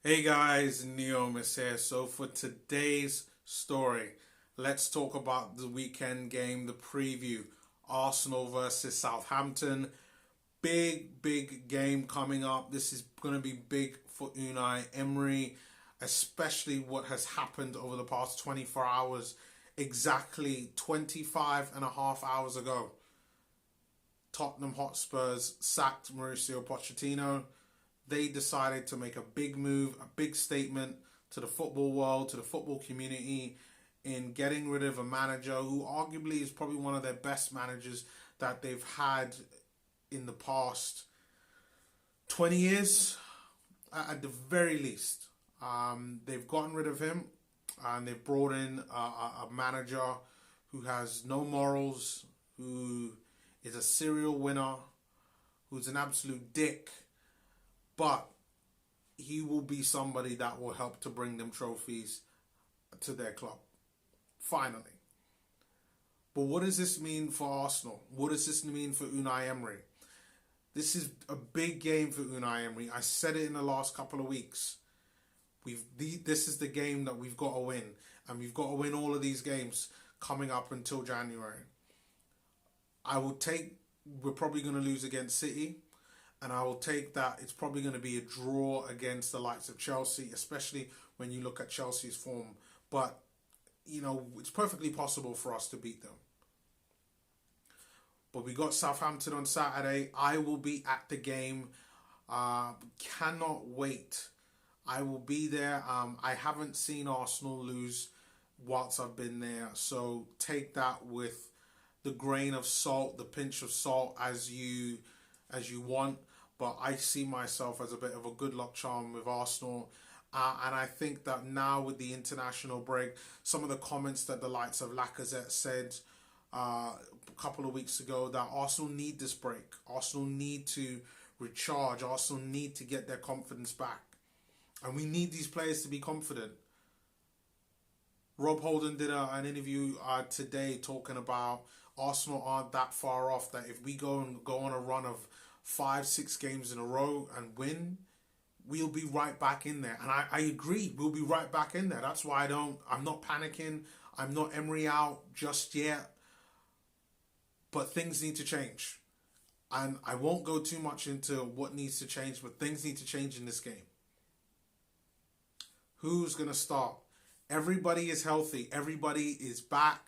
Hey guys, Neomis here. So for today's story, let's talk about the weekend game, the preview. Arsenal versus Southampton. Big game coming up. This is going to be big for Unai Emery, especially what has happened over the past 24 hours. Exactly 25 and a half hours ago, Tottenham Hotspurs sacked Mauricio Pochettino. They decided to make a big move, a big statement to the football world, to the football community, in getting rid of a manager who arguably is probably one of their best managers that they've had in the past 20 years, at the very least. They've gotten rid of him and they've brought in a manager who has no morals, who is a serial winner, who's an absolute dick, but he will be somebody that will help to bring them trophies to their club. Finally. But what does this mean for Arsenal? What does this mean for Unai Emery? This is a big game for Unai Emery. I said it in the last couple of weeks. This is the game that we've got to win. And we've got to win all of these games coming up until January. We're probably going to lose against City. And I will take that it's probably going to be a draw against the likes of Chelsea, especially when you look at Chelsea's form. But, it's perfectly possible for us to beat them. But we got Southampton on Saturday. I will be at the game. Cannot wait. I will be there. I haven't seen Arsenal lose whilst I've been there. So take that with the grain of salt, the pinch of salt as you want. But I see myself as a bit of a good luck charm with Arsenal. And I think that now with the international break, some of the comments that the likes of Lacazette said a couple of weeks ago, that Arsenal need this break. Arsenal need to recharge. Arsenal need to get their confidence back. And we need these players to be confident. Rob Holden did an interview today talking about Arsenal aren't that far off, that if we go on a run of 5-6 games in a row and win, we'll be right back in there. And I agree, we'll be right back in there. That's why I'm not panicking. I'm not Emery out just yet. But things need to change. And I won't go too much into what needs to change, but things need to change in this game. Who's going to start? Everybody is healthy. Everybody is back.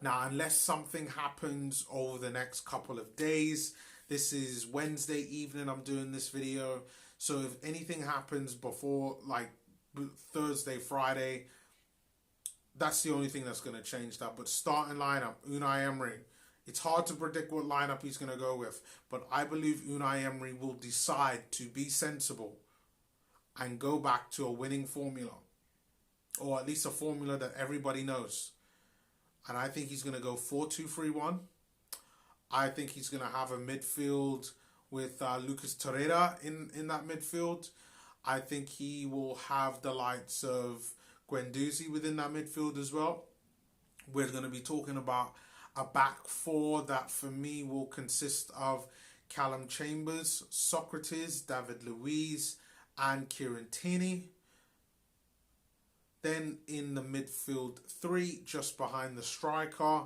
Now, unless something happens over the next couple of days, this is Wednesday evening I'm doing this video. So if anything happens before like Thursday, Friday, that's the only thing that's going to change that. But starting lineup, Unai Emery. It's hard to predict what lineup he's going to go with. But I believe Unai Emery will decide to be sensible and go back to a winning formula. Or at least a formula that everybody knows. And I think he's going to go 4-2-3-1. I think he's going to have a midfield with Lucas Torreira in that midfield. I think he will have the likes of Guendouzi within that midfield as well. We're going to be talking about a back four that for me will consist of Callum Chambers, Socrates, David Luiz and Kieran Tierney. Then in the midfield three, just behind the striker,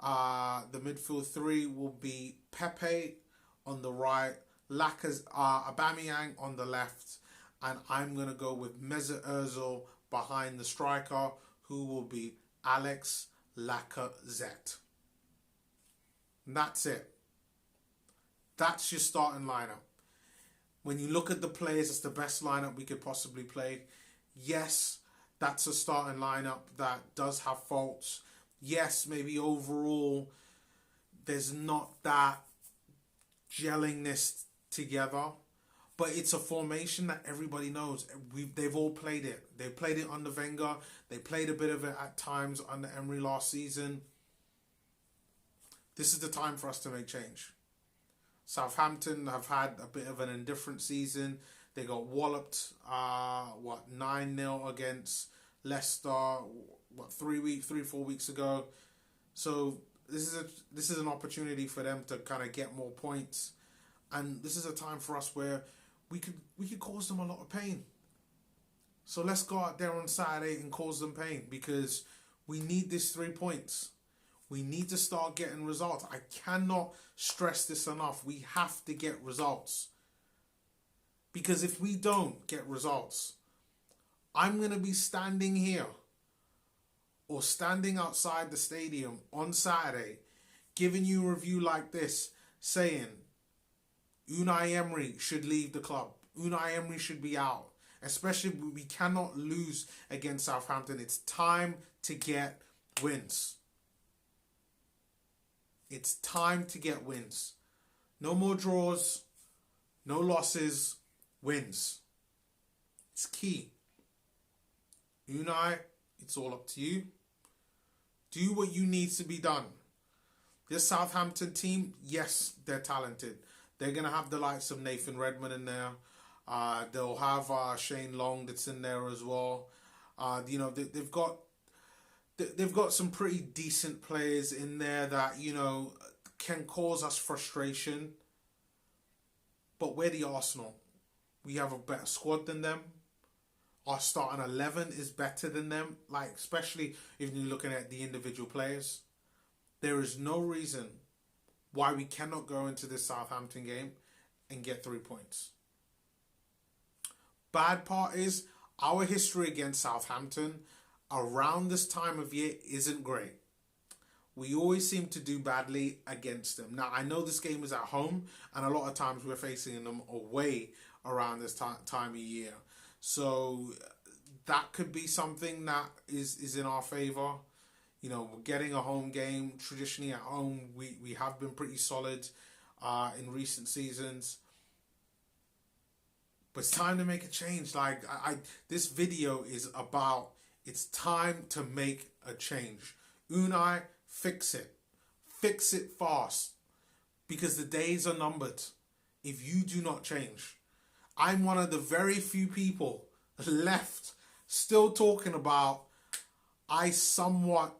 the midfield three will be Pepe on the right, Aubameyang on the left, and I'm going to go with Mesut Ozil behind the striker, who will be Alex Lacazette. And that's it. That's your starting lineup. When you look at the players, it's the best lineup we could possibly play. Yes, that's a starting lineup that does have faults. Yes, maybe overall there's not that gellingness together, but it's a formation that everybody knows. They've all played it. They played it under Wenger. They played a bit of it at times under Emery last season. This is the time for us to make change. Southampton have had a bit of an indifferent season. They got walloped, 9-0 against Leicester, 3-4 weeks ago. So this is an opportunity for them to kind of get more points, and this is a time for us where we could cause them a lot of pain. So let's go out there on Saturday and cause them pain, because we need this 3 points. We need to start getting results. I cannot stress this enough. We have to get results. Because if we don't get results, I'm going to be standing here or standing outside the stadium on Saturday giving you a review like this, saying Unai Emery should leave the club. Unai Emery should be out. Especially, we cannot lose against Southampton. It's time to get wins. It's time to get wins. No more draws, no losses, wins. It's key. Unai, it's all up to you. Do what you need to be done. This Southampton team, yes, they're talented. They're going to have the likes of Nathan Redmond in there. They'll have Shane Long that's in there as well. They've got some pretty decent players in there that, can cause us frustration. But we're the Arsenal. We have a better squad than them. Our starting 11 is better than them, especially if you're looking at the individual players. There is no reason why we cannot go into this Southampton game and get 3 points. Bad part is our history against Southampton around this time of year isn't great. We always seem to do badly against them. Now, I know this game is at home, and a lot of times we're facing them away around this time of year. So that could be something that is in our favour. We're getting a home game. Traditionally at home, we have been pretty solid in recent seasons. But it's time to make a change. This video is about, it's time to make a change. Unai, fix it. Fix it fast. Because the days are numbered if you do not change. I'm one of the very few people left still talking about, I somewhat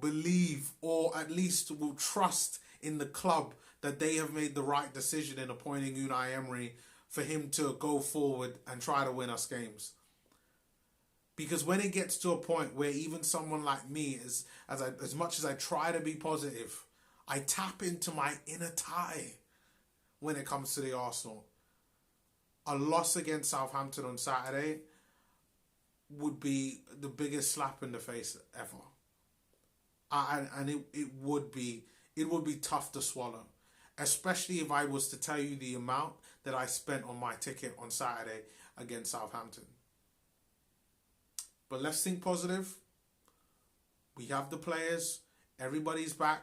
believe, or at least will trust in the club that they have made the right decision in appointing Unai Emery for him to go forward and try to win us games. Because when it gets to a point where even someone like me, as much as I try to be positive, I tap into my inner tie when it comes to the Arsenal. A loss against Southampton on Saturday would be the biggest slap in the face ever. And it would be tough to swallow. Especially if I was to tell you the amount that I spent on my ticket on Saturday against Southampton. But let's think positive. We have the players. Everybody's back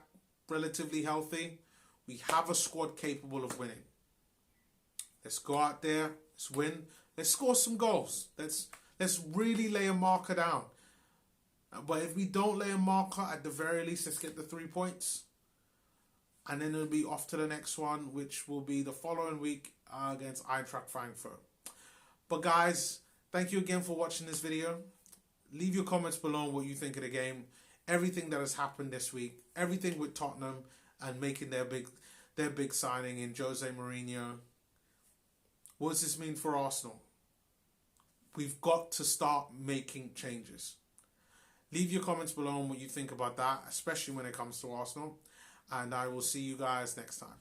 relatively healthy. We have a squad capable of winning. Let's go out there. Let's win. Let's score some goals. Let's really lay a marker down. But if we don't lay a marker, at the very least, let's get the 3 points. And then it'll be off to the next one, which will be the following week against Eintracht Frankfurt. But guys, thank you again for watching this video. Leave your comments below on what you think of the game. Everything that has happened this week. Everything with Tottenham and making their big signing in Jose Mourinho. What does this mean for Arsenal? We've got to start making changes. Leave your comments below on what you think about that, especially when it comes to Arsenal. And I will see you guys next time.